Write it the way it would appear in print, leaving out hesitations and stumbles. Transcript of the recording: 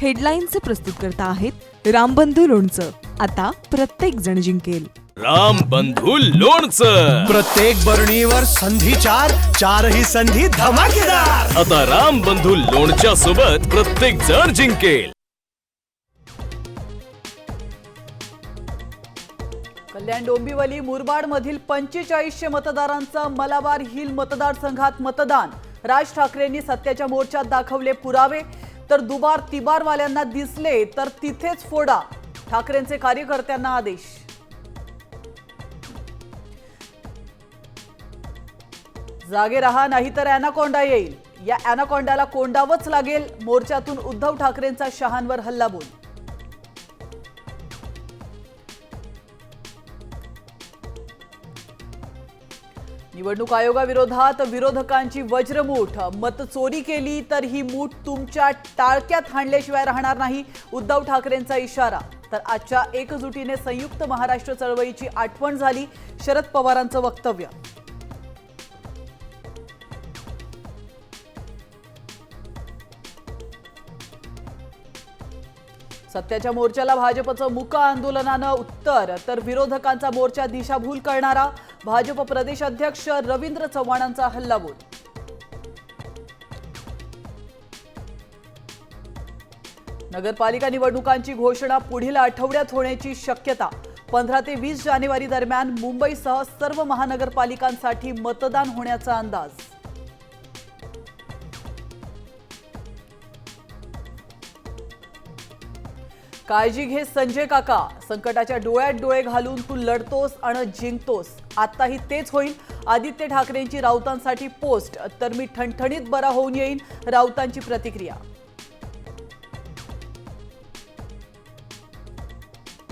हेडलाईनचे प्रस्तुतकर्ता आहेत रामबंधू लोणचं. आता प्रत्येक जण जिंकेल. रामबंधू लोणचं. प्रत्येक बरणीवर संधी चार, चारही संधी धमाकेदार. आता रामबंधू लोणच्या सोबत प्रत्येक जण जिंकेल. कल्याण डोंबिवली मुरबाड मधील 4500 मतदारांचा मलाबार हिल मतदारसंघात मतदान. राज ठाकरेंनी सत्याच्या मोर्चात दाखवले पुरावे, तर दुबार तिबारवाल्यांना दिसले तर तिथेच फोडा. ठाकरेंचे कार्यकर्त्यांना आदेश. जागे रहा नाहीतर अॅनाकोंडा येईल. या अॅनाकोंडाला कोंडावंच लागेल. मोर्चातून उद्धव ठाकरेंचा शहांवर हल्लाबोल. निवडणूक आयोगाविरोधात विरोधकांची वज्रमूठ. मतचोरी केली तर ही मूठ तुमच्या टाळक्यात हाणल्याशिवाय राहणार नाही, उद्धव ठाकरेंचा इशारा. तर आजच्या एकजुटीने संयुक्त महाराष्ट्र चळवळीची आठवण झाली, शरद पवारांचं वक्तव्य. सत्याच्या मोर्चाला भाजपचं मूक आंदोलनानं उत्तर, तर विरोधकांचा मोर्चा दिशाभूल करणारा. भाजप प्रदेश अध्यक्ष रवींद्र चव्हाणांचा हल्लाबोल. नगरपालिका निवडणुकांची घोषणा पुढील आठवड्यात होण्याची शक्यता. 15 ते 20 जानेवारी दरम्यान मुंबईसह सर्व महानगरपालिकांसाठी मतदान होण्याचा अंदाज. काळजी घे संजय काका. संकटाच्या डोळ्यात डोळे घालून तू लढतोस आणि जिंकतोस. आताही तेच होईल. आदित्य ठाकरेंची राऊतांसाठी पोस्ट. तर मी ठणठणीत बरा होऊन येईन, राऊतांची प्रतिक्रिया.